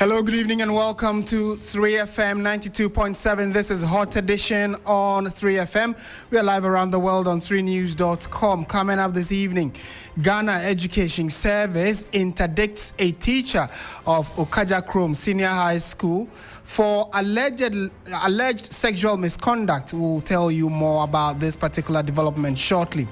Hello, good evening and welcome to 3FM 92.7. This is Hot Edition on 3FM. We are live around the world on 3news.com. Coming up this evening, Ghana Education Service interdicts a teacher of Okajakrom Senior High School for alleged sexual misconduct. We'll tell you more about this particular development shortly.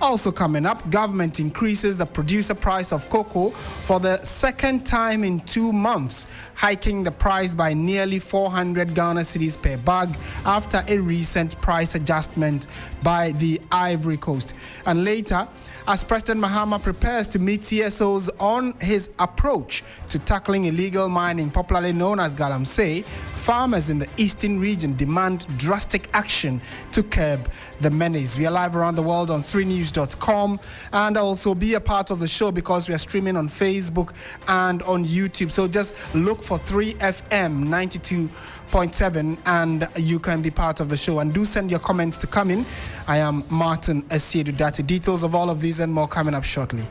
Also coming up, government increases the producer price of cocoa for the second time in 2 months, hiking the price by nearly 400 Ghana cedis per bag after a recent price adjustment by the Ivory Coast. And later, as President Mahama prepares to meet CSOs on his approach to tackling illegal mining, popularly known as galamsey, farmers in the eastern region demand drastic action to curb the menace. We are live around the world on 3news.com, and also be a part of the show because we are streaming on Facebook and on YouTube. So just look for 3FM 92.7 and you can be part of the show. And do send your comments to come in. I am Martin Asiedu-Dartey. Details of all of these and more coming up shortly.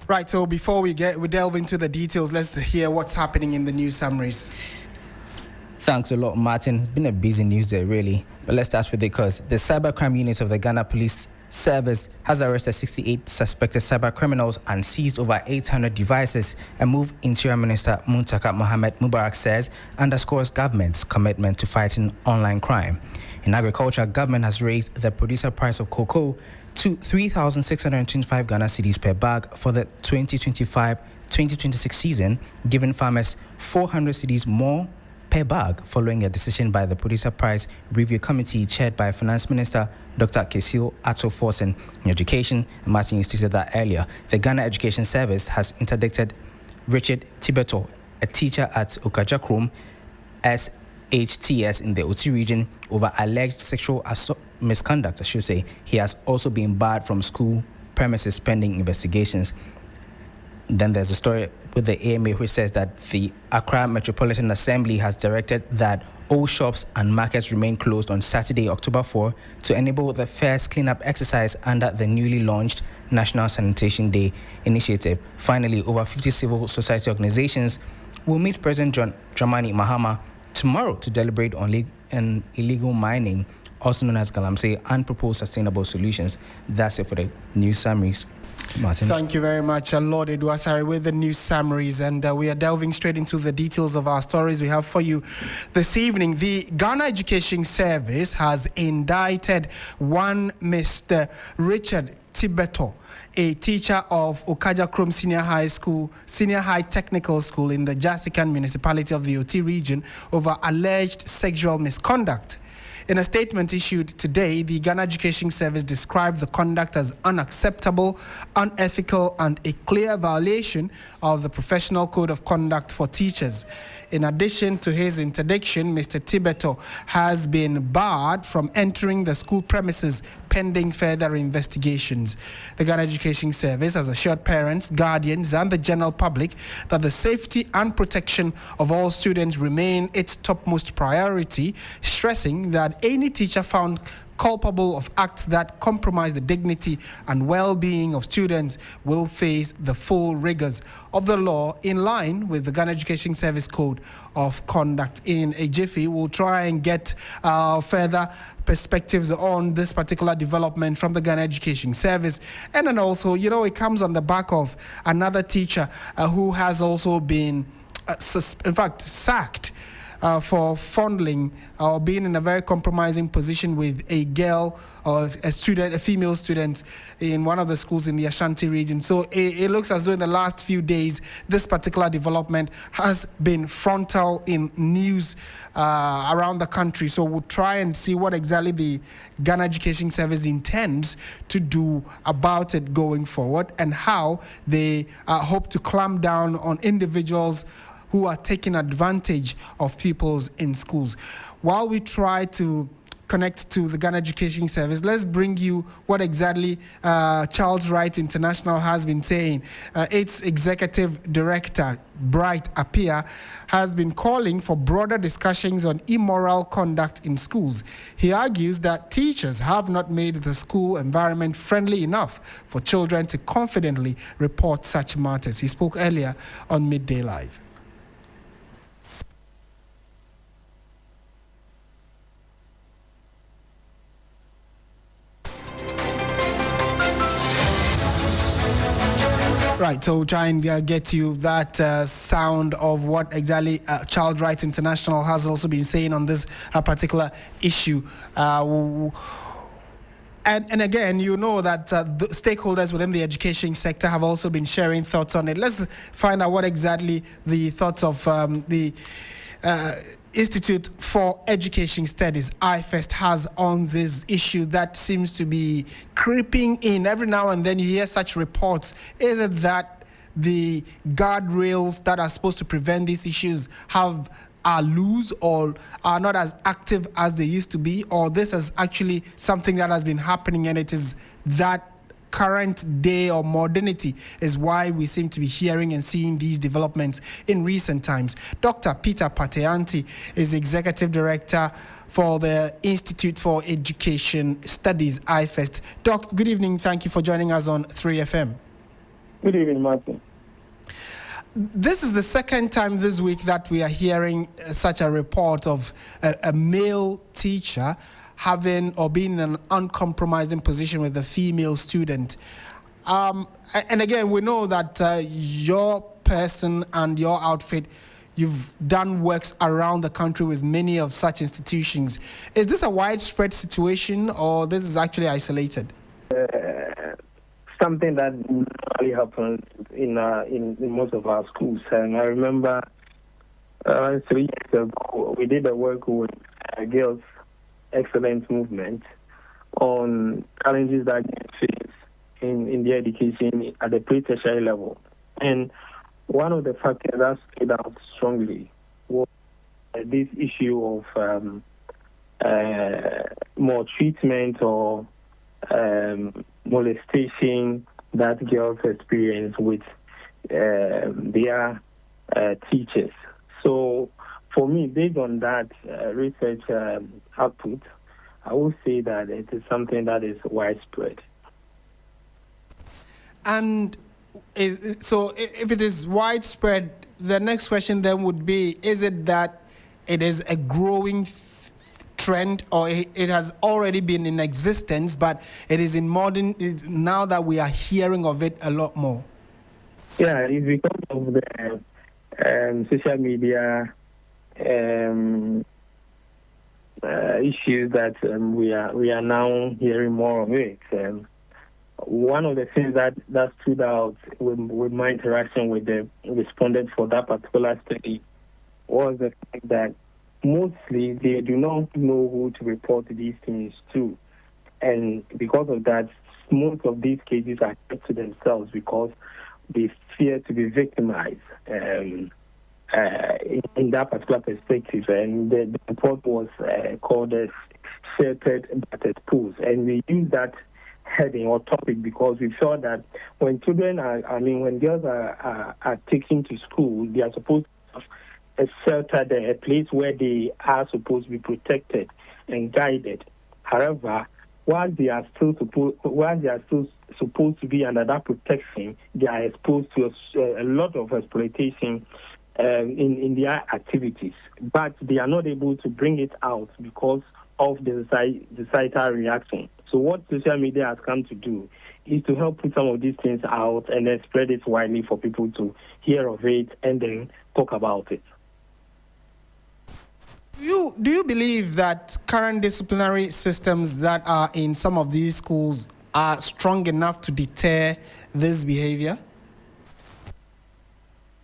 Right, so before we delve into the details, let's hear what's happening in the news summaries. Thanks a lot, Martin. It's been a busy news day, really. But let's start with it because the cybercrime unit of the Ghana Police Service has arrested 68 suspected cyber criminals and seized over 800 devices, a move Interior Minister Muntaka Mohamed Mubarak says underscores government's commitment to fighting online crime. In agriculture, government has raised the producer price of cocoa to 3,625 Ghana cedis per bag for the 2025-2026 season, giving farmers 400 cedis more per bag following a decision by the Producer Price Review Committee chaired by Finance Minister Dr. Kesil Atto-Forson. In education, Martin stated that earlier, the Ghana Education Service has interdicted Richard Tibeto, a teacher at Okajakrom SHTS in the OT region, over alleged sexual misconduct, I should say. He has also been barred from school premises pending investigations. Then there's a story with the AMA which says that the Accra Metropolitan Assembly has directed that all shops and markets remain closed on Saturday, October 4, to enable the first cleanup exercise under the newly launched National Sanitation Day initiative. Finally, over 50 civil society organizations will meet President John Dramani Mahama tomorrow to deliberate on illegal mining, also known as galamsey, and propose sustainable solutions. That's it for the news summaries. Martin. Thank you very much, Lord Edwasari, with the news summaries. And we are delving straight into the details of our stories we have for you this evening. The Ghana Education Service has indicted one Mr. Richard Tibeto, a teacher of Okajakrom Senior High Technical School in the Jasikan municipality of the OT region over alleged sexual misconduct. In a statement issued today, the Ghana Education Service described the conduct as unacceptable, unethical, and a clear violation of the Professional Code of Conduct for Teachers. In addition to his interdiction, Mr. Tibeto has been barred from entering the school premises pending further investigations. The Ghana Education Service has assured parents, guardians, and the general public that the safety and protection of all students remain its topmost priority, stressing that any teacher found culpable of acts that compromise the dignity and well-being of students will face the full rigors of the law in line with the Ghana Education Service Code of Conduct. In a jiffy, we'll try and get further perspectives on this particular development from the Ghana Education Service. And then also, it comes on the back of another teacher who has also been, sacked for fondling or being in a very compromising position with a girl or a female student in one of the schools in the Ashanti region. So it looks as though in the last few days, this particular development has been frontal in news around the country. So we'll try and see what exactly the Ghana Education Service intends to do about it going forward and how they hope to clamp down on individuals who are taking advantage of pupils in schools. While we try to connect to the Ghana Education Service, let's bring you what exactly Child Rights International has been saying. Its executive director, Bright Appiah, has been calling for broader discussions on immoral conduct in schools. He argues that teachers have not made the school environment friendly enough for children to confidently report such matters. He spoke earlier on Midday Live. Right, so try and get you that sound of what exactly Child Rights International has also been saying on this particular issue. And again, you know that the stakeholders within the education sector have also been sharing thoughts on it. Let's find out what exactly the thoughts of the Institute for Education Studies, IFEST, has on this issue that seems to be creeping in. Every now and then you hear such reports. Is it that the guardrails that are supposed to prevent these issues are loose or are not as active as they used to be? Or this is actually something that has been happening and it is that current day or modernity is why we seem to be hearing and seeing these developments in recent times? Dr. Peter Pateanti is Executive Director for the Institute for Education Studies, IFEST. Doc, good evening. Thank you for joining us on 3FM. Good evening, Martin. This is the second time this week that we are hearing such a report of a male teacher having or being in an uncompromising position with a female student. And again, we know that your person and your outfit, you've done works around the country with many of such institutions. Is this a widespread situation or this is actually isolated? Something that really happens in most of our schools. And I remember 3 years ago, we did a work with Girls Excellence Movement on challenges that face in the education at the pre-tertiary level. And one of the factors that stood out strongly was this issue of maltreatment or molestation that girls experience with their teachers. So for me, based on that research output, I would say that it is something that is widespread. And so if it is widespread, the next question then would be, is it that it is a growing trend or it has already been in existence, but it is in modern, now that we are hearing of it a lot more? Yeah, it's because of the social media issues that we are now hearing more of it. One of the things that stood out with my interaction with the respondent for that particular study was the fact that mostly they do not know who to report these things to. And because of that, most of these cases are kept to themselves because they fear to be victimized in that particular perspective. And the report was called as Sheltered but Exposed. And we use that heading or topic because we felt that when children when girls are taken to school, they are supposed to have a shelter there, a place where they are supposed to be protected and guided. However, while they are still supposed to be under that protection, they are exposed to a lot of exploitation in their activities. But they are not able to bring it out because of the societal reaction. So what social media has come to do is to help put some of these things out and then spread it widely for people to hear of it and then talk about it. Do you believe that current disciplinary systems that are in some of these schools are strong enough to deter this behavior?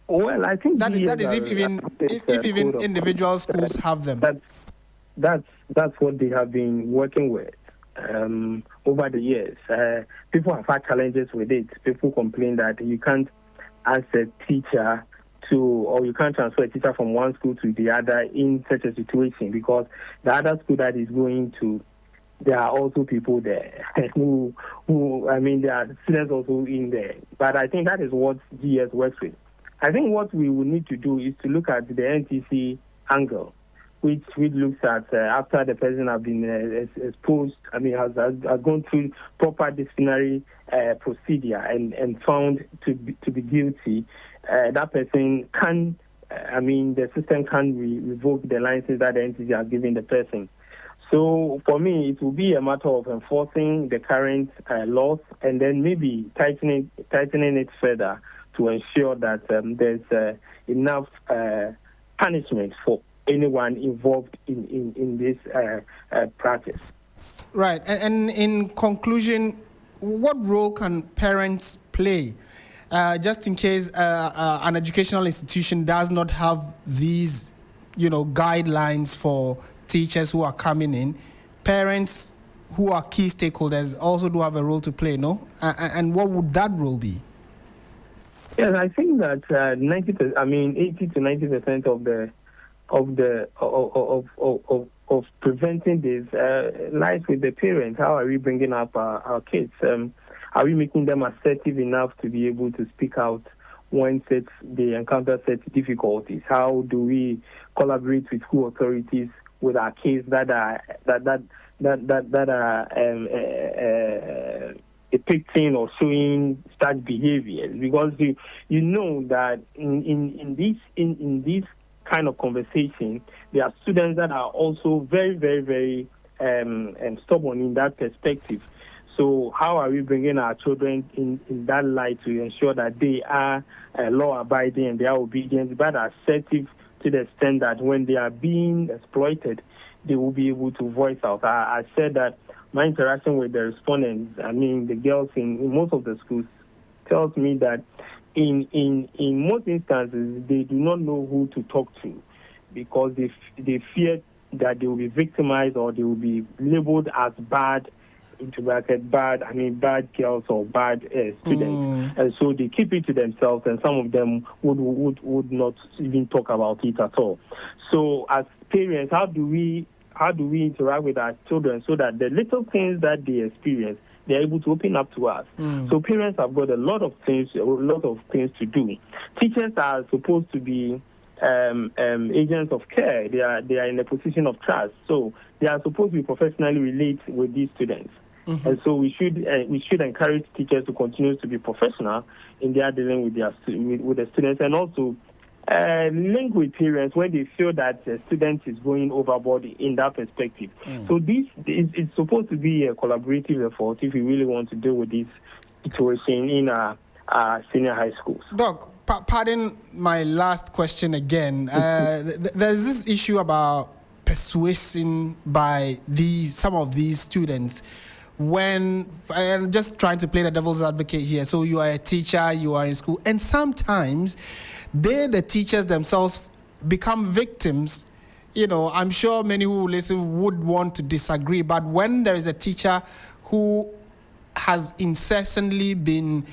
Well, I think that is if even individual schools have them. That's what they have been working with over the years. People have had challenges with it. People complain that you can't ask a teacher or you can't transfer a teacher from one school to the other in such a situation, because the other school that is going to, there are also people there who there are students also in there. But I think that is what GS works with. I think what we will need to do is to look at the NTC angle, which looks at after the person has been exposed, has gone through proper disciplinary procedure and found to be guilty. That person can, the system can revoke the license that the NTC has given the person. So for me, it will be a matter of enforcing the current laws and then maybe tightening it further to ensure that there's enough punishment for anyone involved in this practice. Right. And in conclusion, what role can parents play? Just in case an educational institution does not have these, guidelines for teachers who are coming in, parents who are key stakeholders also do have a role to play, no? And what would that role be? Yes, I think that 80 to 90% of preventing this lies with the parents. How are we bringing up our kids? Are we making them assertive enough to be able to speak out when they encounter such difficulties? How do we collaborate with school authorities with our kids that are depicting or showing such behaviors? Because you know that in this kind of conversation, there are students that are also very, very, very stubborn in that perspective. So how are we bringing our children in that light to ensure that they are law-abiding and they are obedient, but assertive to the extent that when they are being exploited, they will be able to voice out? I said that my interaction with the respondents, the girls in most of the schools, tells me that in most instances, they do not know who to talk to because they fear that they will be victimized or they will be labeled as bad, bad girls or bad students. And so they keep it to themselves, and some of them would not even talk about it at all. So as parents, how do we interact with our children so that the little things that they experience, they're able to open up to us? So parents have got a lot of things to do. Teachers are supposed to be agents of care. They are in a position of trust, so they are supposed to be professionally relate with these students. And so we should encourage teachers to continue to be professional in their dealing with the students, and also link with parents when they feel that the student is going overboard in that perspective. So this is supposed to be a collaborative effort if we really want to deal with this situation in our senior high schools. Doc, pardon my last question again. There's this issue about persuasion by some of these students. When I'm just trying to play the devil's advocate here. So you are a teacher, you are in school, and sometimes the teachers themselves become victims. I'm sure many who listen would want to disagree, but when there is a teacher who has incessantly been,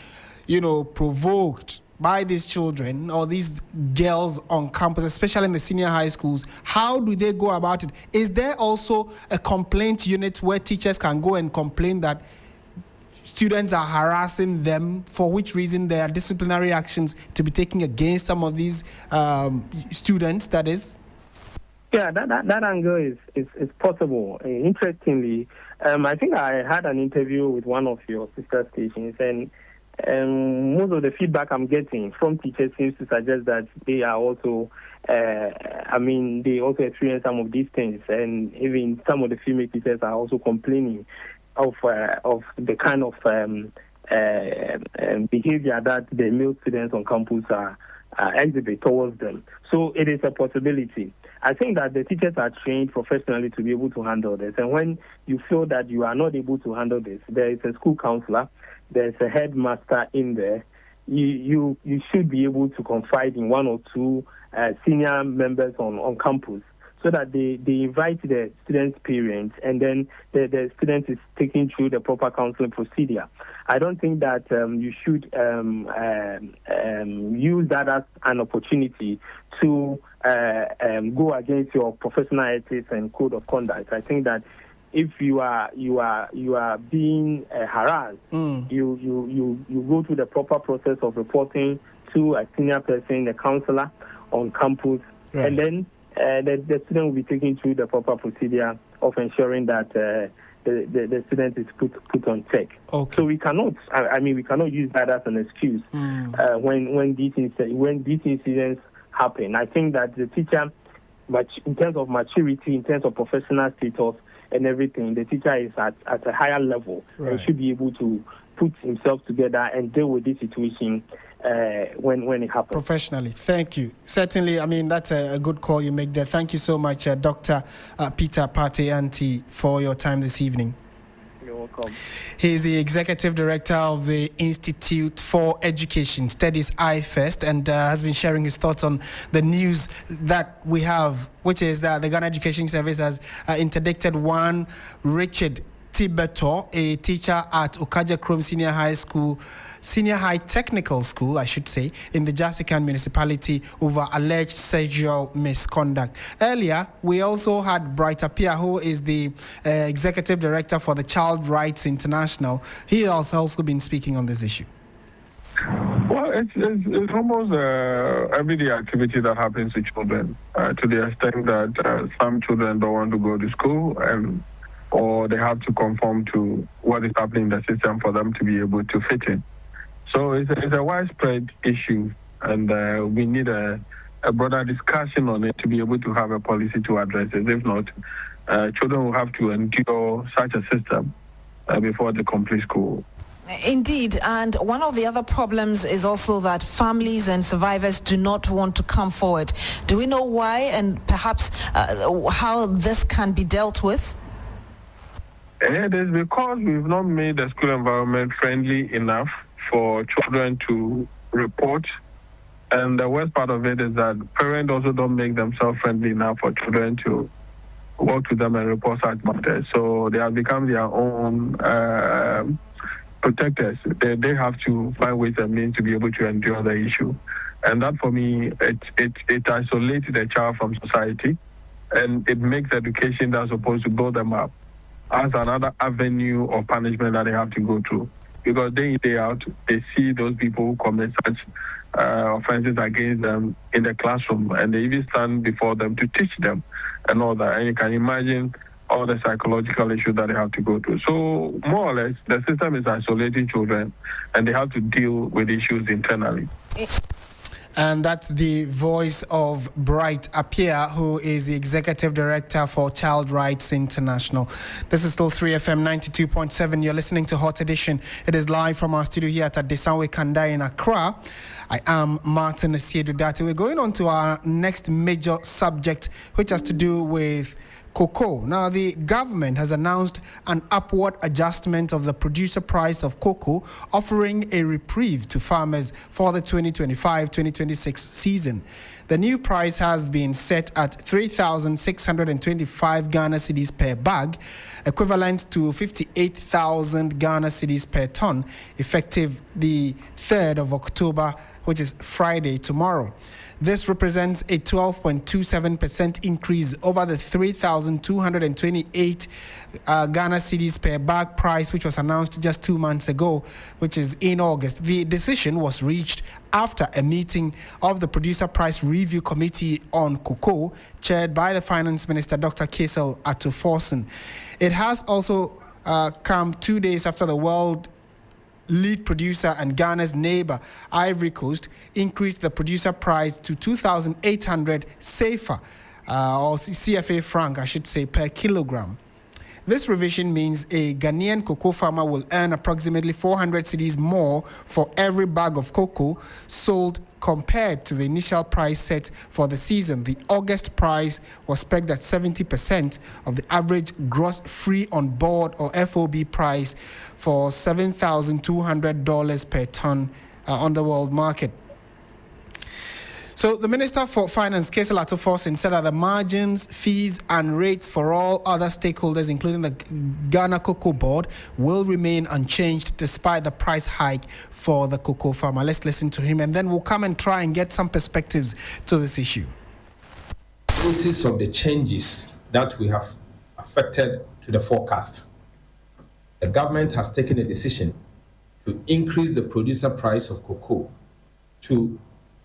provoked by these children or these girls on campus, especially in the senior high schools, how do they go about it? Is there also a complaint unit where teachers can go and complain that students are harassing them, for which reason there are disciplinary actions to be taken against some of these students, that is? Yeah, that angle is possible. Interestingly, I think I had an interview with one of your sister stations, and most of the feedback I'm getting from teachers seems to suggest that they are also, they also experience some of these things, and even some of the female teachers are also complaining of the kind of behavior that the male students on campus exhibit towards them. So it is a possibility. I think that the teachers are trained professionally to be able to handle this, and when you feel that you are not able to handle this, there is a school counselor, there's a headmaster in there. You should be able to confide in one or two senior members on campus so that they invite the student's parents, and then the student is taken through the proper counseling procedure. I don't think that you should use that as an opportunity to go against your professional ethics and code of conduct. I think that if you are being harassed, you go through the proper process of reporting to a senior person, a counselor on campus, right. And then the student will be taken through the proper procedure of ensuring that the student is put on check. Okay. So we cannot use that as an excuse when these incidents happen. I think that the teacher, in terms of maturity, in terms of professional status and everything, the teacher is at a higher level, right, and should be able to put himself together and deal with this situation when it happens. Professionally. Thank you. Certainly, I mean, that's a good call you make there. Thank you so much, Dr. Peter Partey-Anti, for your time this evening. You're welcome. He's the Executive Director of the Institute for Education Studies, IFEST, and has been sharing his thoughts on the news that we have, which is that the Ghana Education Service has interdicted one Richard Tibeto, a teacher at Okaja Krom Senior High Technical School, I should say, in the Jasikan municipality over alleged sexual misconduct. Earlier, we also had Bright Appiah, who is the Executive Director for the Child Rights International. He has also been speaking on this issue. Well, it's almost everyday activity that happens to children, to the extent that some children don't want to go to school, or they have to conform to what is happening in the system for them to be able to fit in. So it's a widespread issue, and we need a broader discussion on it to be able to have a policy to address it. If not, children will have to endure such a system before they complete school. Indeed, and one of the other problems is also that families and survivors do not want to come forward. Do we know why, and perhaps how this can be dealt with? It is because we've not made the school environment friendly enough for children to report. And the worst part of it is that parents also don't make themselves friendly enough for children to work with them and report such matters. So they have become their own protectors. They have to find ways and means to be able to endure the issue. And that, for me, it isolates the child from society, and it makes education that's supposed to build them up as another avenue of punishment that they have to go through. Because day in, day out, they see those people who commit such offenses against them in the classroom, and they even stand before them to teach them and all that. And you can imagine all the psychological issues that they have to go through. So more or less, the system is isolating children, and they have to deal with issues internally. And that's the voice of Bright Appiah, who is the Executive Director for Child Rights International. This is still 3FM 92.7. You're listening to Hot Edition. It is live from our studio here at Adesanwe Kandai in Accra. I am Martin Asiedu-Dartey. We're going on to our next major subject, which has to do with cocoa. Now, the government has announced an upward adjustment of the producer price of cocoa, offering a reprieve to farmers for the 2025-2026 season. The new price has been set at 3,625 Ghana cedis per bag, equivalent to 58,000 Ghana cedis per ton, effective the 3rd of October, which is Friday tomorrow. This represents a 12.27% increase over the 3,228 Ghana cedis per bag price, which was announced just 2 months ago, which is in August. The decision was reached after a meeting of the Producer Price Review Committee on Cocoa, chaired by the Finance Minister, Dr. Christabel Atuforsen. It has also come 2 days after the world lead producer and Ghana's neighbor, Ivory Coast, increased the producer price to 2,800 CFA, or CFA franc, I should say, per kilogram. This revision means a Ghanaian cocoa farmer will earn approximately 400 cedis more for every bag of cocoa sold compared to the initial price set for the season. The August price was pegged at 70% of the average gross free on board or FOB price for $7,200 per ton on the world market. So the Minister for Finance, Christabel Forson, said that the margins, fees and rates for all other stakeholders, including the Ghana Cocoa Board, will remain unchanged despite the price hike for the cocoa farmer. Let's listen to him and then we'll come and try and get some perspectives to this issue. On the basis of the changes that we have affected to the forecast, the government has taken a decision to increase the producer price of cocoa to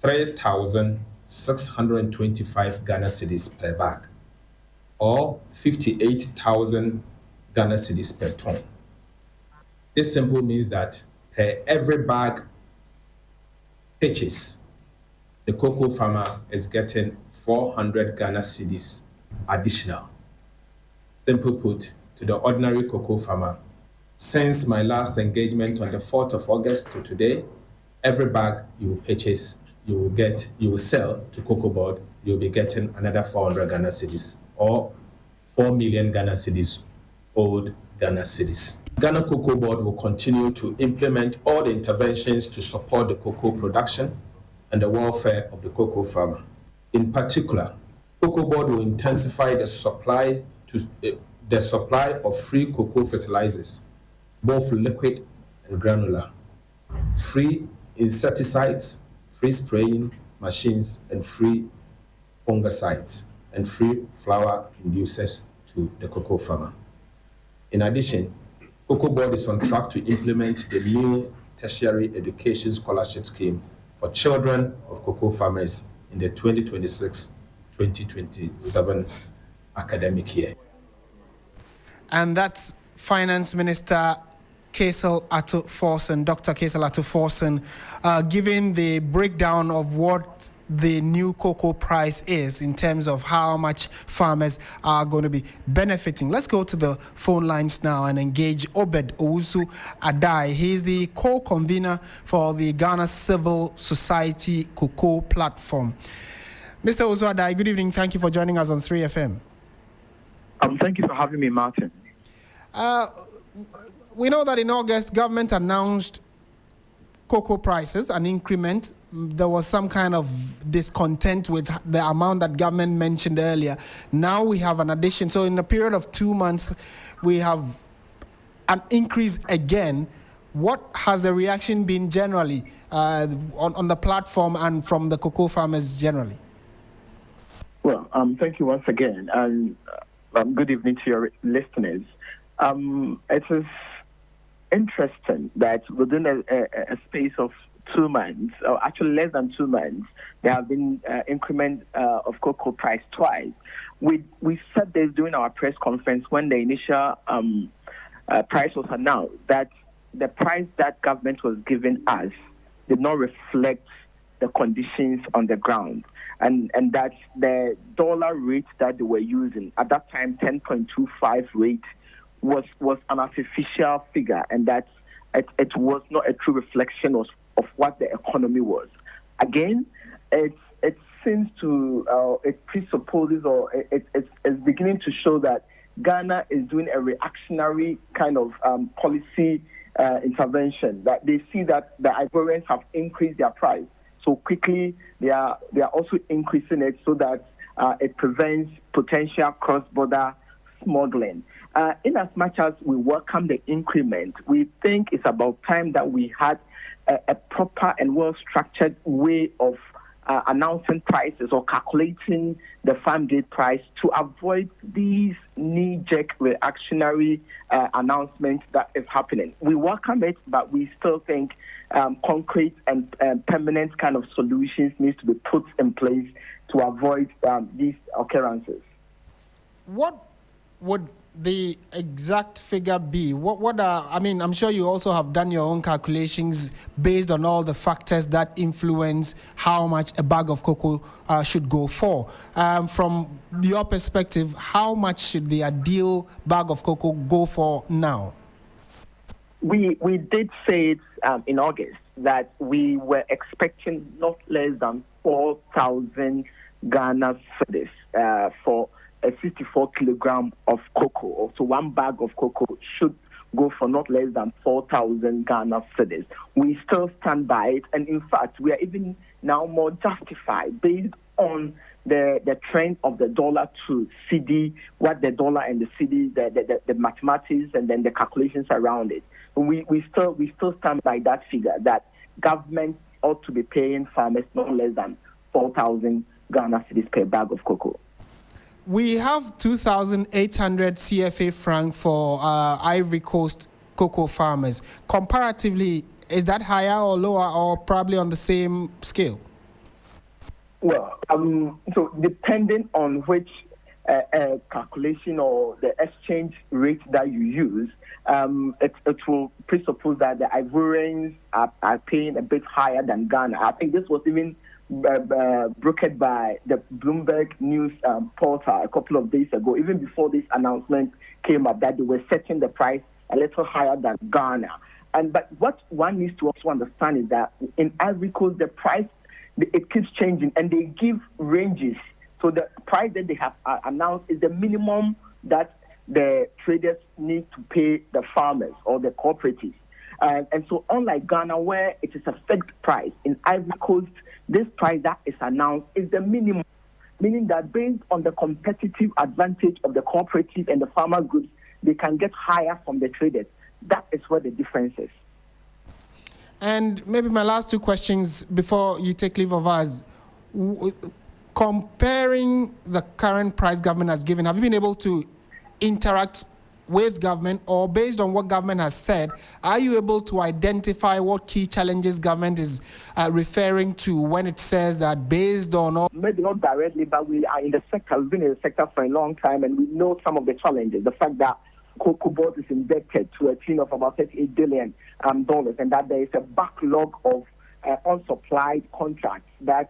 3,625 Ghana cedis per bag, or 58,000 Ghana cedis per ton. This simply means that per every bag purchase, the cocoa farmer is getting 400 Ghana cedis additional. Simply put, to the ordinary cocoa farmer, since my last engagement on the 4th of August to today, every bag you will purchase, you will sell to Cocoa Board, you'll be getting another 400 Ghana cedis, or 4 million Ghana cedis, old Ghana cedis. Ghana Cocoa Board will continue to implement all the interventions to support the cocoa production and the welfare of the cocoa farmer. In particular, Cocoa Board will intensify the supply of free cocoa fertilizers, both liquid and granular, free insecticides, free spraying machines, and free fungicides, and free flower inducers to the cocoa farmer. In addition, Cocoa Board is on track to implement the new tertiary education scholarship scheme for children of cocoa farmers in the 2026-2027 academic year. And that's Finance Minister Dr. Christabel Forson, giving the breakdown of what the new cocoa price is in terms of how much farmers are going to be benefiting. Let's go to the phone lines now and engage Obed Owusu-Adai. He is the co-convener for the Ghana Civil Society Cocoa Platform. Mr. Owusu-Adai, good evening. Thank you for joining us on 3FM. Thank you for having me, Martin. We know that in August, government announced cocoa prices, an increment. There was some kind of discontent with the amount that government mentioned earlier. Now we have an addition. So in a period of 2 months, we have an increase again. What has the reaction been generally on the platform and from the cocoa farmers generally? Well, thank you once again, and good evening to your listeners. It is interesting that within a space of 2 months, or actually less than 2 months, there have been increment of cocoa price twice. We said this during our press conference when the initial price was announced, that the price that government was giving us did not reflect the conditions on the ground. And that the dollar rate that they were using at that time, 10.25 rate, was an artificial figure, and that it was not a true reflection of what the economy was. Again, it seems to it presupposes, or it's beginning to show that Ghana is doing a reactionary kind of policy intervention. That they see that the Ivorians have increased their price so quickly, they are also increasing it so that it prevents potential cross-border smuggling. In as much as we welcome the increment, we think it's about time that we had a proper and well-structured way of announcing prices or calculating the farm gate price to avoid these knee-jerk reactionary announcements that is happening. We welcome it, but we still think concrete and permanent kind of solutions need to be put in place to avoid these occurrences. What would the exact figure be? I'm sure you also have done your own calculations based on all the factors that influence how much a bag of cocoa should go for. From your perspective, how much should the ideal bag of cocoa go for now? We did say it in August that we were expecting not less than 4,000 Ghana cedis for a 64 kilogram of cocoa. So one bag of cocoa should go for not less than 4,000 Ghana cedis. We still stand by it, and in fact, we are even now more justified based on the trend of the dollar to CD, what the dollar and the CD, the mathematics, and then the calculations around it. We still stand by that figure that government ought to be paying farmers not less than 4,000 Ghana cedis per bag of cocoa. We have 2,800 CFA franc for Ivory Coast cocoa farmers. Comparatively, is that higher or lower, or probably on the same scale? Well, so depending on which calculation or the exchange rate that you use, it will presuppose that the Ivorians are paying a bit higher than Ghana. I think this was even brokered by the Bloomberg News portal a couple of days ago, even before this announcement came up, that they were setting the price a little higher than Ghana. But what one needs to also understand is that in Ivory Coast, the price, it keeps changing, and they give ranges. So the price that they have announced is the minimum that the traders need to pay the farmers or the cooperatives. And so unlike Ghana, where it is a fixed price, in Ivory Coast, this price that is announced is the minimum, meaning that based on the competitive advantage of the cooperative and the farmer groups, they can get higher from the traders. That is where the difference is. And maybe my last two questions before you take leave of us. Comparing the current price government has given, have you been able to interact with government, or based on what government has said, are you able to identify what key challenges government is referring to when it says that based on all... Maybe not directly, but we are in the sector, we've been in the sector for a long time, and we know some of the challenges. The fact that Cocoa Board is indebted to a tune of about $38 billion, and that there is a backlog of unsupplied contracts that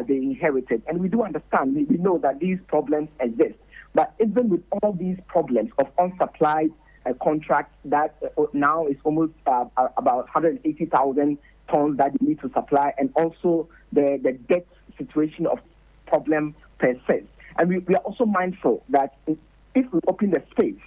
they inherited. And we do understand, we know that these problems exist. But even with all these problems of unsupplied contracts that now is almost about 180,000 tons that they need to supply, and also the debt situation of problem persists. And we are also mindful that if we open the space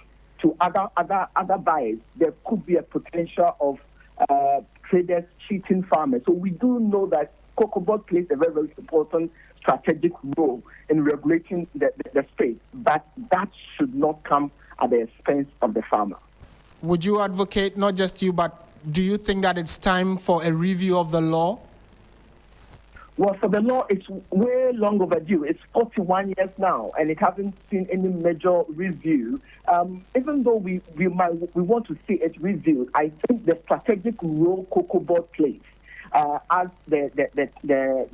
to other buyers, there could be a potential of traders cheating farmers. So we do know that Cocoa Board plays a very, very important strategic role in regulating the space, but that should not come at the expense of the farmer. Would you advocate, not just you, but do you think that it's time for a review of the law? Well, for the law, it's way long overdue. It's 41 years now, and it hasn't seen any major review. Even though we want to see it reviewed, I think the strategic role Cocoa Board plays as the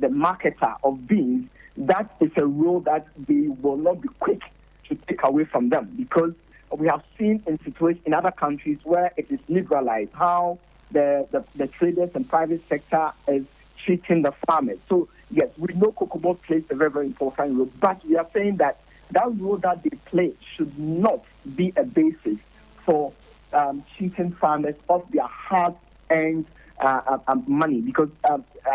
marketer of beans, that is a role that we will not be quick to take away from them, because we have seen in situations in other countries where it is liberalized how the traders and private sector is treating the farmers. So yes, we know Cocoa Board plays a very, very important role, but we are saying that role that they play should not be a basis for cheating farmers of their hard-earned money, because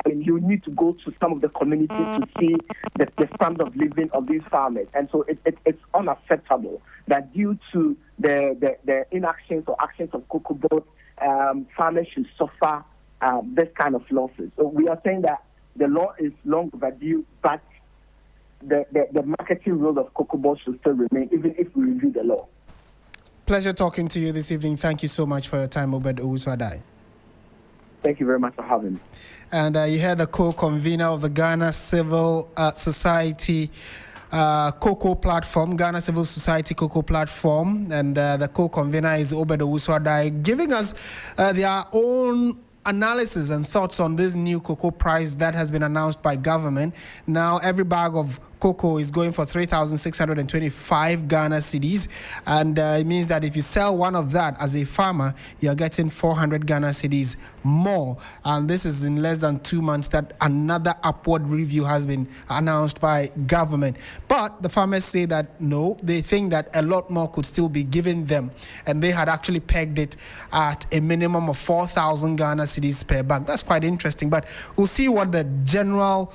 you need to go to some of the communities to see the standard of living of these farmers, and so it's unacceptable that due to the inactions or actions of Cocoa Board, farmers should suffer this kind of losses. So we are saying that the law is long overdue, but the marketing role of Cocoa Board should still remain, even if we review the law. Pleasure talking to you this evening. Thank you so much for your time, Obed Owusu-Adai. Thank you very much for having me. And you heard the co-convener of the Ghana Civil Society Cocoa Platform, Ghana Civil Society Cocoa Platform, and the co-convener is Obed Owusu-Adai, giving us their own analysis and thoughts on this new cocoa price that has been announced by government. Now, every bag of cocoa is going for 3,625 Ghana cedis, and it means that if you sell one of that as a farmer, you're getting 400 Ghana cedis more. And this is in less than 2 months that another upward review has been announced by government. But the farmers say that no, they think that a lot more could still be given them. And they had actually pegged it at a minimum of 4,000 Ghana cedis per bag. That's quite interesting. But we'll see what the general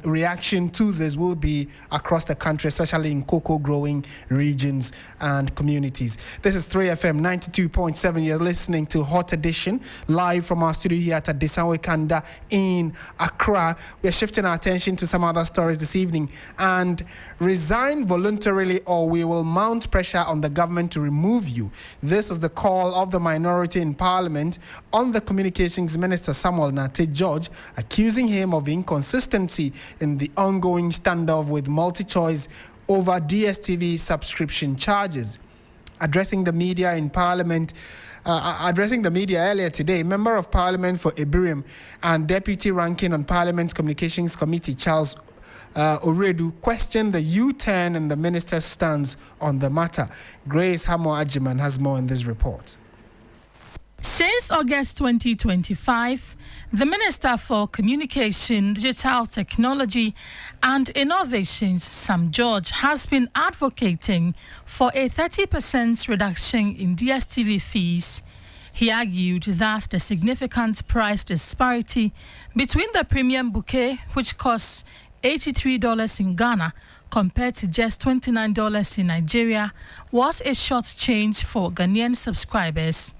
reaction to this will be across the country, especially in cocoa growing regions and communities. This is 3FM 92.7. You're listening to Hot Edition live from our studio here at Adesanwe Kanda in Accra. We're shifting our attention to some other stories this evening. And resign voluntarily or we will mount pressure on the government to remove you. This is the call of the minority in Parliament on the Communications Minister Samuel Nartey George, accusing him of inconsistency in the ongoing standoff with MultiChoice over DSTV subscription charges. Addressing the media in Parliament, earlier today, Member of Parliament for Iberium and Deputy Ranking on Parliament's Communications Committee, Charles Oredu, questioned the U-turn and the minister's stance on the matter. Grace Hamo-Ajiman has more in this report. Since August 2025, the Minister for Communication, Digital Technology and Innovations, Sam George, has been advocating for a 30% reduction in DSTV fees. He argued that the significant price disparity between the premium bouquet, which costs $83 in Ghana, compared to just $29 in Nigeria, was a short change for Ghanaian subscribers.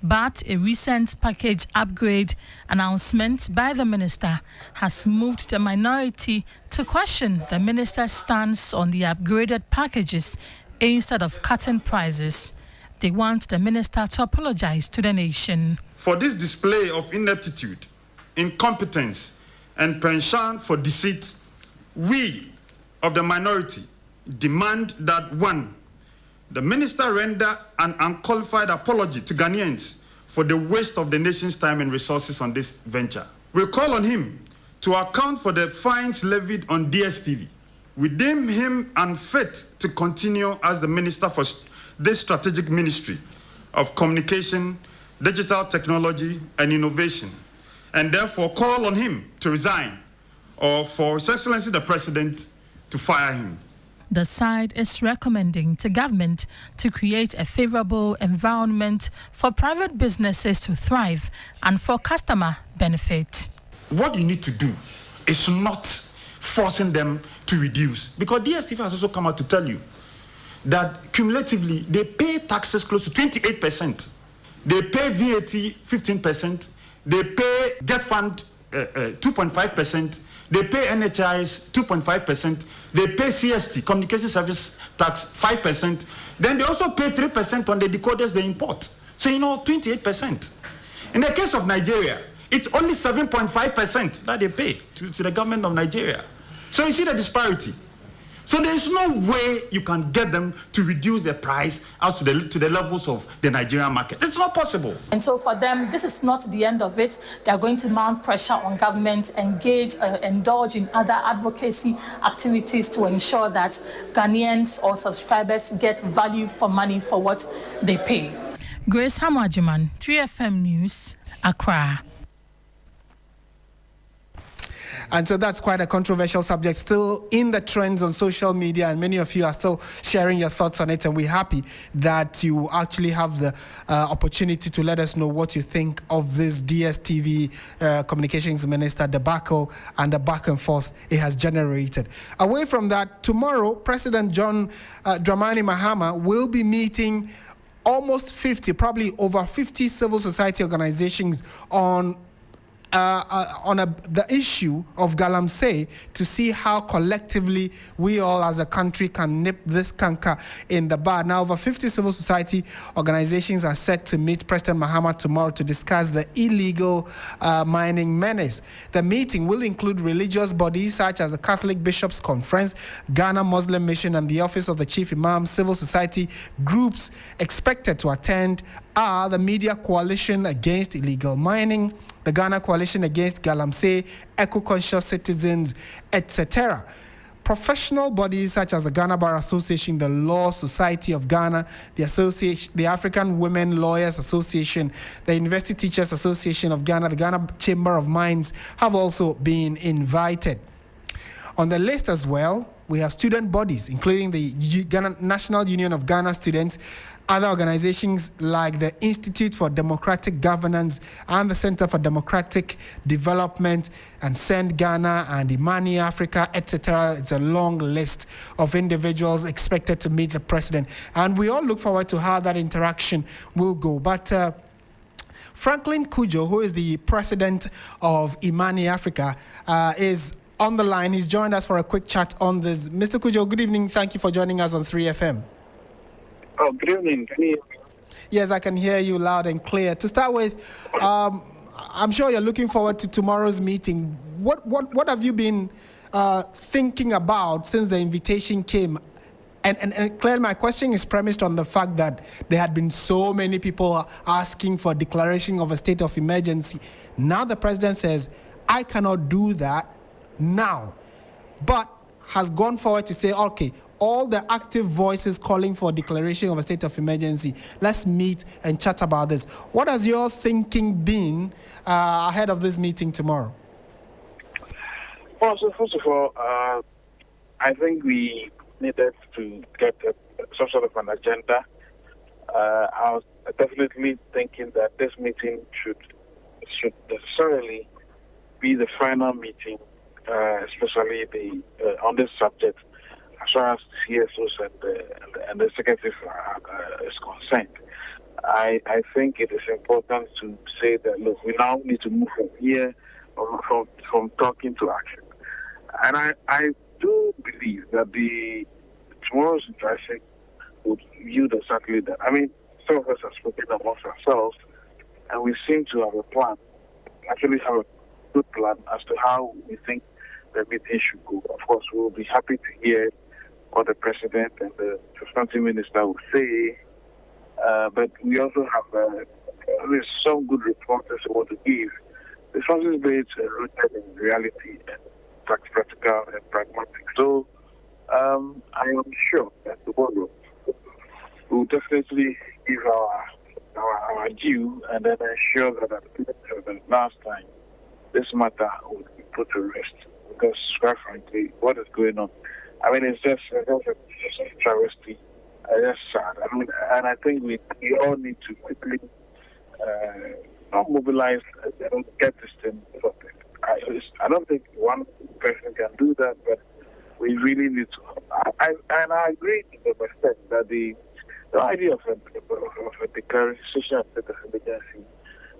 But a recent package upgrade announcement by the minister has moved the minority to question the minister's stance on the upgraded packages instead of cutting prices. They want the minister to apologize to the nation. For this display of ineptitude, incompetence, and penchant for deceit, we of the minority demand that 1. The minister render an unqualified apology to Ghanaians for the waste of the nation's time and resources on this venture. We call on him to account for the fines levied on DSTV. We deem him unfit to continue as the minister for this strategic ministry of communication, digital technology, and innovation, and therefore call on him to resign or for His Excellency the President to fire him. The side is recommending to government to create a favorable environment for private businesses to thrive and for customer benefit. What you need to do is not forcing them to reduce, because DSTV has also come out to tell you that cumulatively they pay taxes close to 28%. They pay VAT 15%. They pay Get Fund 2.5%. They pay NHIS 2.5%. They pay CST, Communication Service Tax, 5%. Then they also pay 3% on the decoders they import. So, 28%. In the case of Nigeria, it's only 7.5% that they pay to the government of Nigeria. So you see the disparity. So there is no way you can get them to reduce the price out to the levels of the Nigerian market. It's not possible. And so for them, this is not the end of it. They are going to mount pressure on government, indulge in other advocacy activities to ensure that Ghanaians or subscribers get value for money for what they pay. Grace Hamo-Ajiman, 3FM News, Accra. And so that's quite a controversial subject, still in the trends on social media, and many of you are still sharing your thoughts on it, and we're happy that you actually have the opportunity to let us know what you think of this DSTV Communications Minister debacle and the back and forth it has generated. Away from that, tomorrow, President John Dramani Mahama will be meeting almost 50, probably over 50 civil society organizations on the issue of Galamsey, to see how collectively we all as a country can nip this canker in the bud. Now, over 50 civil society organizations are set to meet President Mahama tomorrow to discuss the illegal mining menace. The meeting will include religious bodies such as the Catholic Bishops' Conference, Ghana Muslim Mission, and the Office of the Chief Imam. Civil society groups expected to attend are the Media Coalition Against Illegal Mining, the Ghana Coalition Against Galamsey, Eco-Conscious Citizens, etc. professional bodies such as the Ghana Bar Association, the Law Society of Ghana, the African Women Lawyers Association, the University Teachers Association of Ghana, the Ghana Chamber of Mines have also been invited. On the list as well, we have student bodies, including the Ghana National Union of Ghana Students, other organizations like the Institute for Democratic Governance and the Center for Democratic Development, and Send Ghana and Imani Africa, etc. It's a long list of individuals expected to meet the president. And we all look forward to how that interaction will go. But Franklin Kujo, who is the president of Imani Africa, is on the line. He's joined us for a quick chat on this. Mr. Kujo, good evening. Thank you for joining us on 3FM. Oh, good evening. Can you hear me? Yes, I can hear you loud and clear. To start with, I'm sure you're looking forward to tomorrow's meeting. What have you been thinking about since the invitation came? And Claire, my question is premised on the fact that there had been so many people asking for a declaration of a state of emergency. Now the president says, I cannot do that now, but has gone forward to say, okay, all the active voices calling for a declaration of a state of emergency, let's meet and chat about this. What has your thinking been ahead of this meeting tomorrow? Well, so first of all, I think we needed to get some sort of an agenda. I was definitely thinking that this meeting should necessarily be the final meeting, especially on this subject, as far as the CSOs and the executive is concerned. I think it is important to say that, look, we now need to move from here, from talking to action. And I do believe that tomorrow's interaction would yield exactly that. I mean, some of us have spoken amongst ourselves, and we seem to have a plan, actually have a good plan as to how we think the meeting should go. Of course, we will be happy to hear what the president and the substantive minister will say, but we also have some good responses we want to give. The responses based rooted in reality and practical and pragmatic. So I am sure that tomorrow we will definitely give our due, and then ensure that at the last time this matter will be put to rest. Because, quite frankly, what is going on? I mean, it's just a travesty. It's sad. I mean, and I think we all need to quickly not mobilize and get this thing sorted. I don't think one person can do that, but we really need to. And I agree to the extent that the idea of a declaration of state of emergency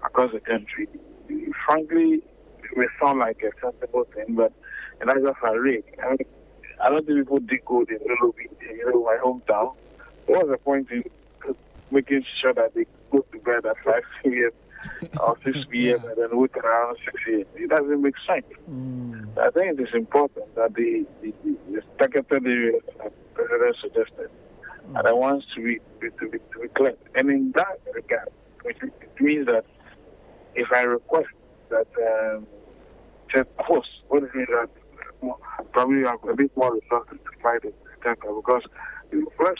across the country, frankly, it may sound like a sensible thing, but in eyes of a rig, I mean, I don't think people decode in my hometown. What's the point in making sure that they go to bed at 5 p.m. or 6 p.m. and then wake around 6 a.m.? It doesn't make sense. I think it is important that the targeted areas that the President suggested are the ones to be cleared. And in that regard, which means that if I request that, of course, what it means that probably have a bit more resources to fight it, because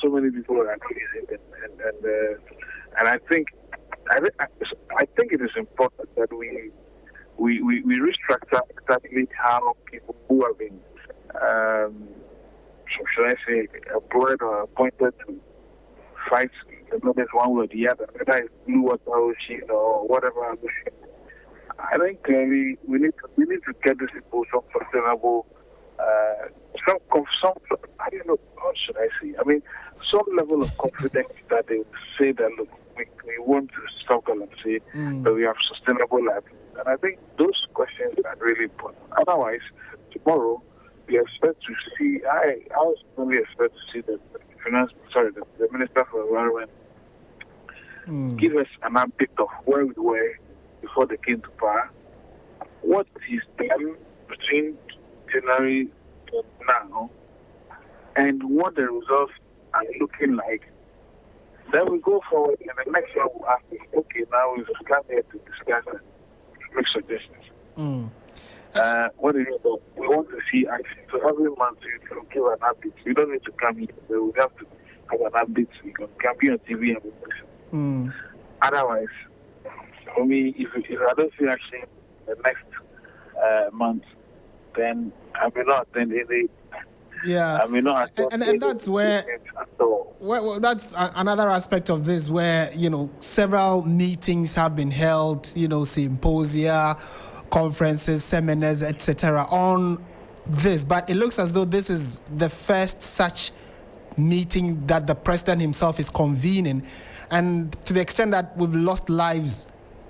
so many people are using it, and I think it is important that we restructure exactly how people who have been, should I say, employed or appointed to fight the movement one way or the other, whether it's blue water ocean or whatever. I think clearly we need to get these people some sustainable, some I don't know, what should I say? I mean, some level of confidence that they say that, look, we want to stop and say that we have sustainable life. And I think those questions are really important. Otherwise, tomorrow we expect to see. I personally expect to see the Minister for Environment give us an update of where we were before they came to power, what he's done between January to now, and what the results are looking like. Then we go forward, and the next one we'll ask is, okay, now we've come here to discuss and make suggestions. What do you know? We want to see action. So every month you can give an update. You don't need to come here. We have to have an update. You can be on TV and listen. Otherwise, for me, if I don't see action the next month, then I may not attend any. Yeah, I mean, not and that's where, well, that's another aspect of this, where several meetings have been held, symposia, conferences, seminars, etc. on this, but it looks as though this is the first such meeting that the president himself is convening, and to the extent that we've lost lives.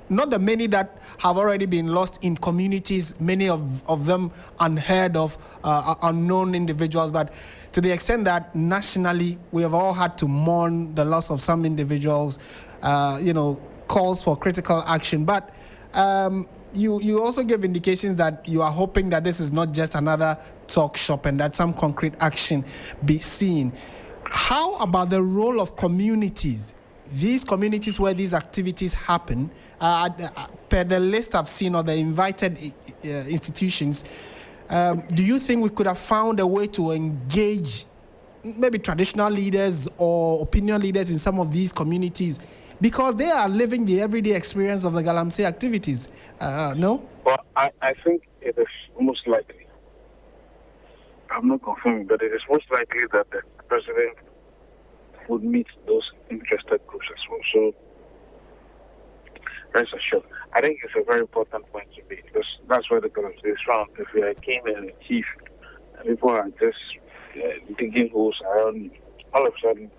Not the many that have already been lost in communities, many of them unheard of, unknown individuals, but to the extent that nationally we have all had to mourn the loss of some individuals, calls for critical action. But you also gave indications that you are hoping that this is not just another talk shop and that some concrete action be seen. How about the role of communities? These communities where these activities happen, per the list I've seen or the invited institutions, do you think we could have found a way to engage maybe traditional leaders or opinion leaders in some of these communities? Because they are living the everyday experience of the Galamsey activities, no? Well, I think it is most likely. I'm not confirming, but it is most likely that the president would meet those interested groups as well. So, rest assured. I think it's a very important point to make, because that's where the Galamsey is found. If you are a king and a chief, and people are just digging holes around you, all of a sudden,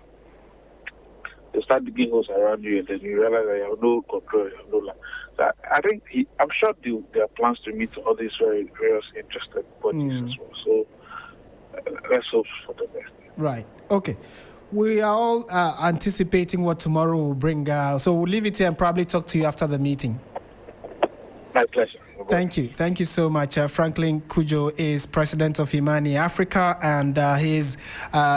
they start digging holes around you, and then you realize that you have no control, you have no land. So I think I'm sure there are plans to meet all these various interested bodies as well. So let's hope for the best. Right. Okay. We are all anticipating what tomorrow will bring. So we'll leave it here and probably talk to you after the meeting. My pleasure. Thank you. Thank you so much. Franklin Kujo is president of Imani Africa, and his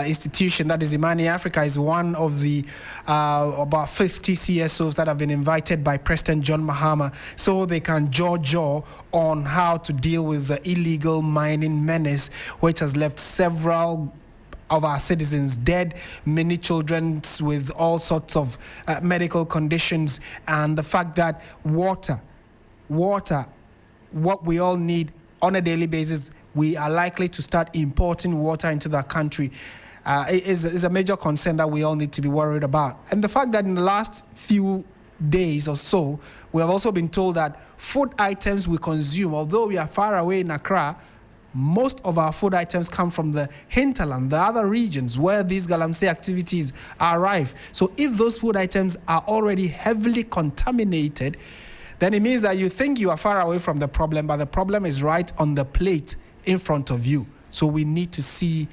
institution, that is Imani Africa, is one of the about 50 CSOs that have been invited by President John Mahama so they can jaw on how to deal with the illegal mining menace, which has left several of our citizens dead, many children with all sorts of medical conditions, and the fact that water, what we all need on a daily basis, we are likely to start importing water into the country. Is a major concern that we all need to be worried about. And the fact that in the last few days or so, we have also been told that food items we consume, although we are far away in Accra, most of our food items come from the hinterland, the other regions where these Galamsey activities are rife. So if those food items are already heavily contaminated, then it means that you think you are far away from the problem, but the problem is right on the plate in front of you. So we need to see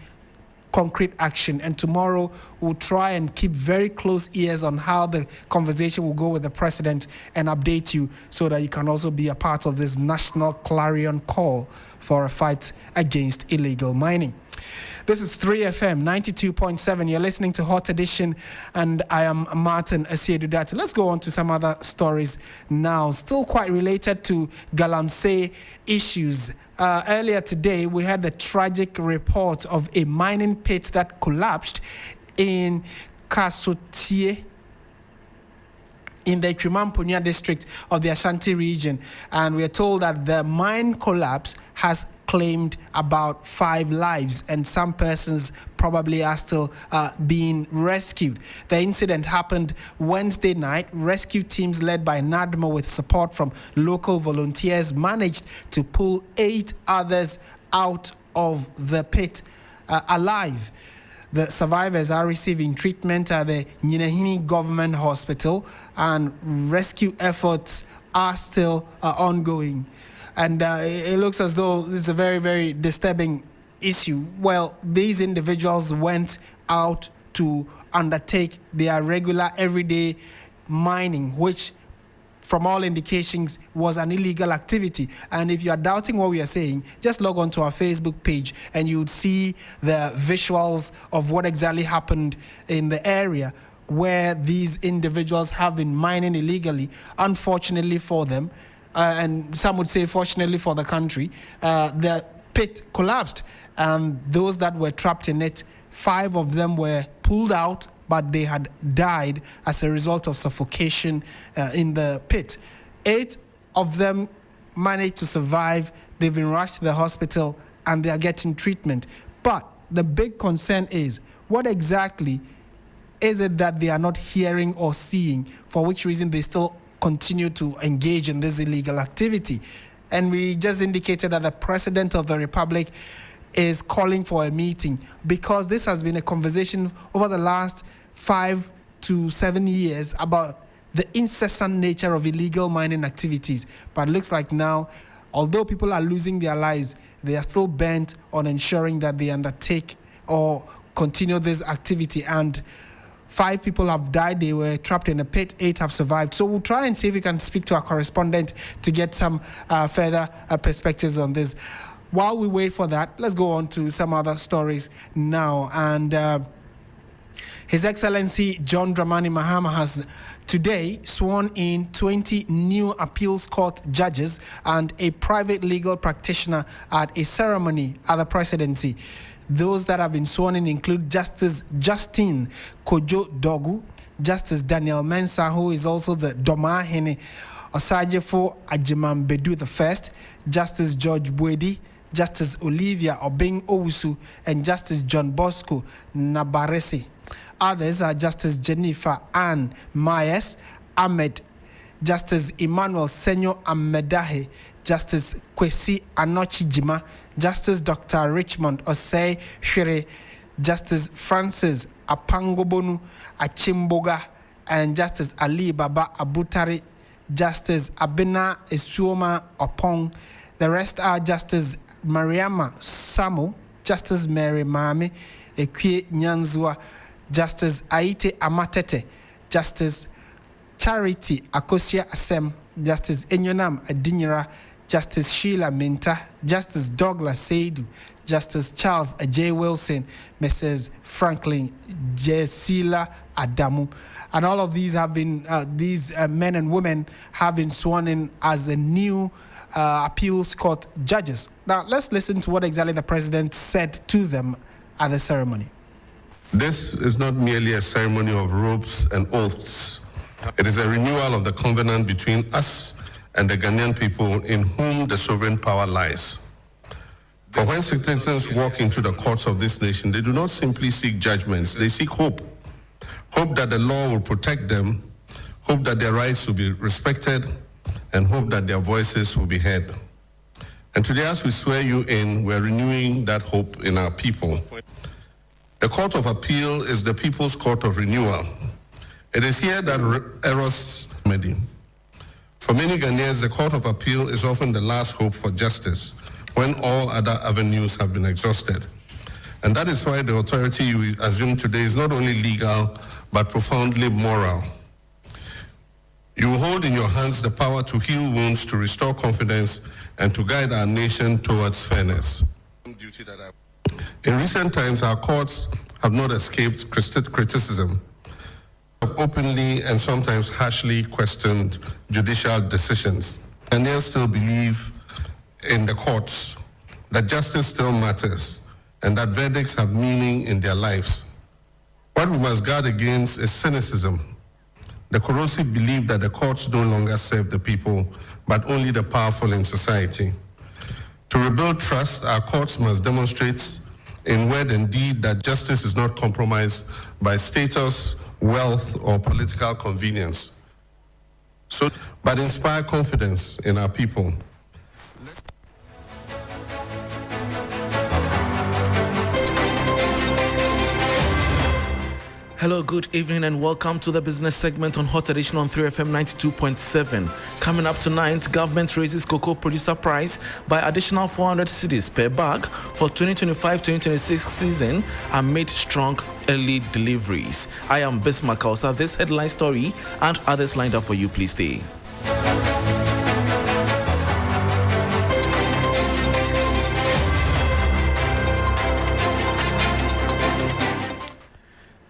concrete action. And tomorrow we'll try and keep very close ears on how the conversation will go with the president and update you so that you can also be a part of this national clarion call for a fight against illegal mining. This is 3FM 92.7. You're listening to Hot Edition, and I am Martin Asiedu-Dartey. Let's go on to some other stories now, still quite related to Galamsey issues. Earlier today, we had the tragic report of a mining pit that collapsed in Kasotie, in the Twimamponya district of the Ashanti region. And we are told that the mine collapse has claimed about 5 lives, and some persons probably are still being rescued. The incident happened Wednesday night. Rescue teams led by NADMO with support from local volunteers managed to pull 8 others out of the pit alive. The survivors are receiving treatment at the Nyinahini Government Hospital, and rescue efforts are still ongoing. And it looks as though this is a very, very disturbing issue. Well, these individuals went out to undertake their regular everyday mining, which from all indications was an illegal activity. And if you are doubting what we are saying, just log on to our Facebook page and you would see the visuals of what exactly happened in the area where these individuals have been mining illegally. Unfortunately for them, and some would say fortunately for the country, the pit collapsed. Those that were trapped in it, 5 of them were pulled out, but they had died as a result of suffocation in the pit. 8 of them managed to survive. They've been rushed to the hospital and they are getting treatment. But the big concern is, what exactly is it that they are not hearing or seeing, for which reason they still continue to engage in this illegal activity? And we just indicated that the President of the Republic is calling for a meeting, because this has been a conversation over the last 5 to 7 years about the incessant nature of illegal mining activities. But it looks like now, although people are losing their lives, they are still bent on ensuring that they undertake or continue this activity. And 5 people have died. They were trapped in a pit. 8 have survived. So we'll try and see if we can speak to our correspondent to get some further perspectives on this. While we wait for that, let's go on to some other stories now. And His Excellency John Dramani Mahama has today sworn in 20 new appeals court judges and a private legal practitioner at a ceremony at the presidency. Those that have been sworn in include Justice Justin Kojo Dogu, Justice Daniel Mensah, who is also the Domahene Osajefo Ajimambedu I, Justice George Bwedi, Justice Olivia Obeng Owusu, and Justice John Bosco Nabarese. Others are Justice Jennifer Ann Myers Ahmed, Justice Emmanuel Senyo Amedahe, Justice Kwesi Anochijima, Justice Dr. Richmond Osei Shere, Justice Francis Apangobonu Achimboga, and Justice Ali Baba Abutari, Justice Abena Esuoma Opong. The rest are Justice Mariama Samu, Justice Mary Mami Ekwe Nyanzua, Justice Aite Amatete, Justice Charity Akosia Asem, Justice Enyonam Adinyira, Justice Sheila Minta, Justice Douglas Seidu, Justice Charles J. Wilson, Mrs. Franklin Jesila Adamu. And all of these have been, these men and women have been sworn in as the new appeals court judges. Now, let's listen to what exactly the president said to them at the ceremony. This is not merely a ceremony of robes and oaths. It is a renewal of the covenant between us and the Ghanaian people, in whom the sovereign power lies. For when citizens walk into the courts of this nation, they do not simply seek judgments, they seek hope. Hope that the law will protect them, hope that their rights will be respected, and hope that their voices will be heard. And today, as we swear you in, we're renewing that hope in our people. The Court of Appeal is the people's court of renewal. It is here that errors remedy. For many Ghanaians, the Court of Appeal is often the last hope for justice when all other avenues have been exhausted. And that is why the authority we assume today is not only legal, but profoundly moral. You hold in your hands the power to heal wounds, to restore confidence, and to guide our nation towards fairness. In recent times, our courts have not escaped criticism, have openly and sometimes harshly questioned judicial decisions. And they still believe in the courts, that justice still matters, and that verdicts have meaning in their lives. What we must guard against is cynicism, the corrosive belief that the courts no longer serve the people, but only the powerful in society. To rebuild trust, our courts must demonstrate in word and deed that justice is not compromised by status, wealth, or political convenience. But inspire confidence in our people. Hello, good evening, and welcome to the business segment on Hot Edition on 3FM 92.7. Coming up tonight, government raises cocoa producer price by additional 400 cedis per bag for 2025-2026 season amid strong early deliveries. I am Bismarck Kausa. This headline story and others lined up for you. Please stay.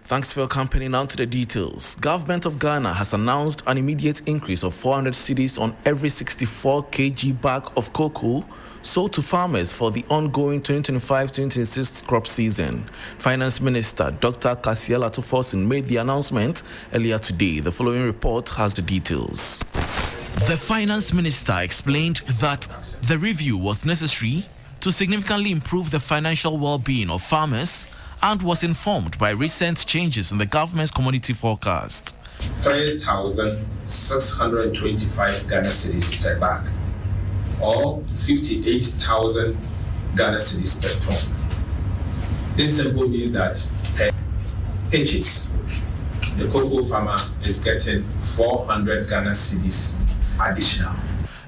Thanks for your company. Now to the details. Government of Ghana has announced an immediate increase of 400 cedis on every 64 kg bag of cocoa sold to farmers for the ongoing 2025-2026 crop season. Finance Minister Dr. Asiedu-Dartey made the announcement earlier today. The following report has the details. The Finance Minister explained that the review was necessary to significantly improve the financial well-being of farmers and was informed by recent changes in the government's commodity forecast. 3,625 Ghana cedis per bag, or 58,000 Ghana cedis per ton. This simply means that per purchase, the cocoa farmer is getting 400 Ghana cedis additional.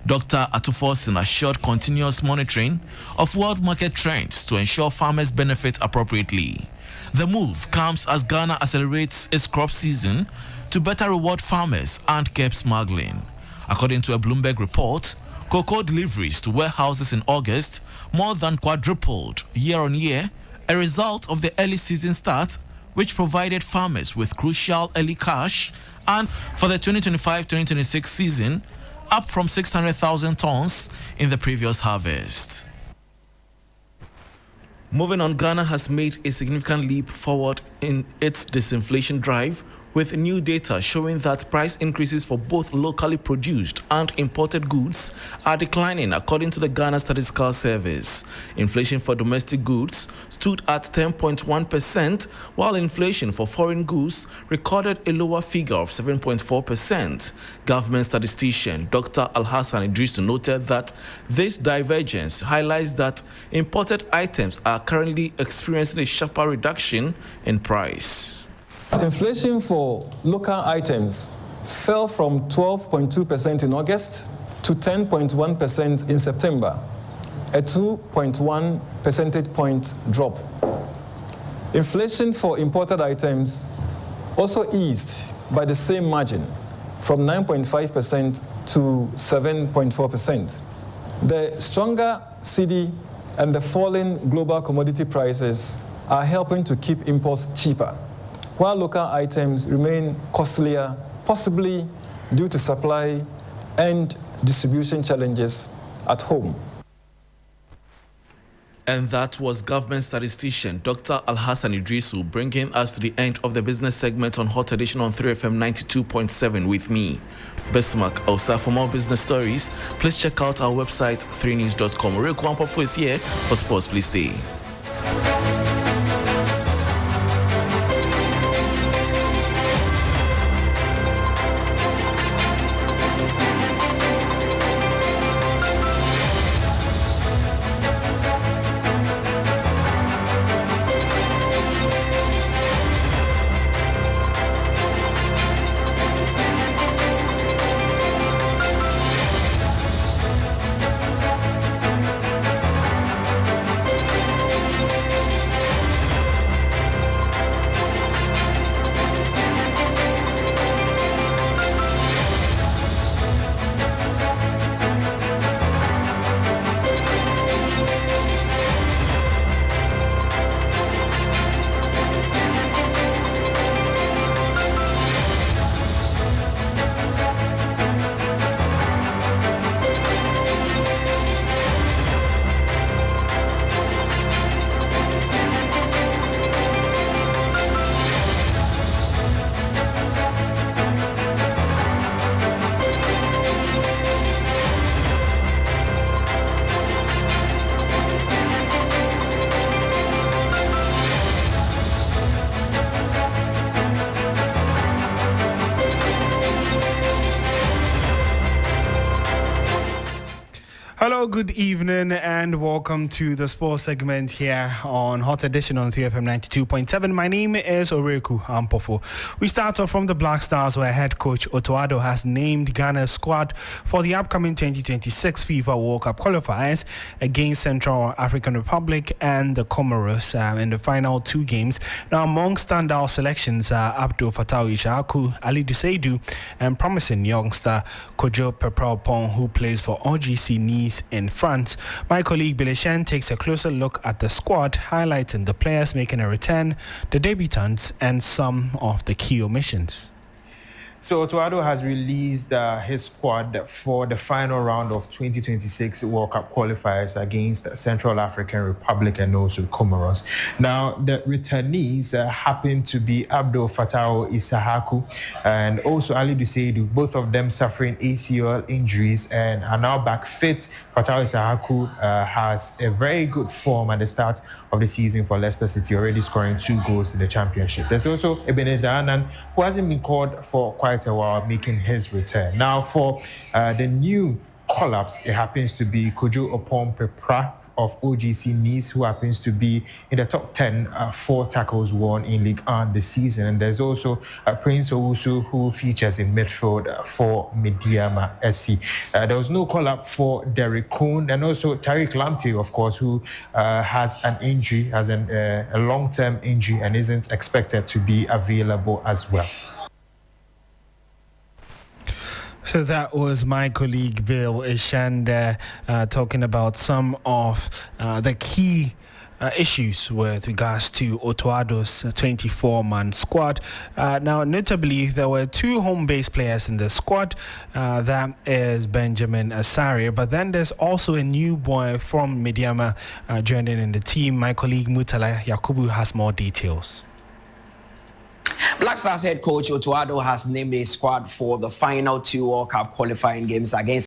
Dr. Atufosin assured continuous monitoring of world market trends to ensure farmers benefit appropriately. The move comes as Ghana accelerates its crop season to better reward farmers and curb smuggling. According to a Bloomberg report, cocoa deliveries to warehouses in August more than quadrupled year-on-year, a result of the early season start, which provided farmers with crucial early cash, and for the 2025-2026 season, up from 600,000 tons in the previous harvest. Moving on, Ghana has made a significant leap forward in its disinflation drive, with new data showing that price increases for both locally produced and imported goods are declining, according to the Ghana Statistical Service. Inflation for domestic goods stood at 10.1%, while inflation for foreign goods recorded a lower figure of 7.4%. Government statistician Dr. Alhassan Idrisu noted that this divergence highlights that imported items are currently experiencing a sharper reduction in price. Inflation for local items fell from 12.2% in August to 10.1% in September, a 2.1 percentage point drop. Inflation for imported items also eased by the same margin, from 9.5% to 7.4%. The stronger cedi and the falling global commodity prices are helping to keep imports cheaper, while local items remain costlier, possibly due to supply and distribution challenges at home. And that was government statistician Dr. Alhassan Idrisu, bringing us to the end of the business segment on Hot Edition on 3FM 92.7 with me, Bismarck Osa. For more business stories, please check out our website, 3news.com. Real Kwampafo is here for sports. Please stay. Hello, good evening, and welcome to the sports segment here on Hot Edition on 3FM 92.7. My name is Oreku Ampofo. We start off from the Black Stars, where head coach Otoado has named Ghana's squad for the upcoming 2026 FIFA World Cup qualifiers against Central African Republic and the Comoros in the final two games. Now, among standout selections are Abdul Fattah Ishaku, Ali Duseidu, and promising youngster Kojo Pepralpon, who plays for OGC Nice in in France. My colleague Bilishen takes a closer look at the squad, highlighting the players making a return, the debutants, and some of the key omissions. So Otuado has released his squad for the final round of 2026 World Cup qualifiers against the Central African Republic and also Comoros. Now, the returnees happen to be Abdul Fattah Issahaku and also Ali Asiedu, both of them suffering ACL injuries and are now back fit. Fattah Issahaku has a very good form at the start of the season for Leicester City, already scoring 2 goals in the championship. There's also Ebenezer Annan, who hasn't been called for quite a while, making his return. Now, for the new call-ups, it happens to be Kojo Opon-Pepra of OGC Nice, who happens to be in the top 10, 4 tackles won in Ligue 1 this season. And there's also Prince Owusu, who features in midfield for Mediama SC. There was no call-up for Derek Cohn, and also Tariq Lamptey, of course, who has an injury, has a long-term injury, and isn't expected to be available as well. So that was my colleague Bill Ishanda talking about some of the key issues with regards to Otuado's 24-man squad. Now, notably, there were 2 home-based players in the squad. That is Benjamin Asare, but then there's also a new boy from Mediama joining in the team. My colleague Mutala Yakubu has more details. Black Stars head coach Otuado has named a squad for the final 2 World Cup qualifying games against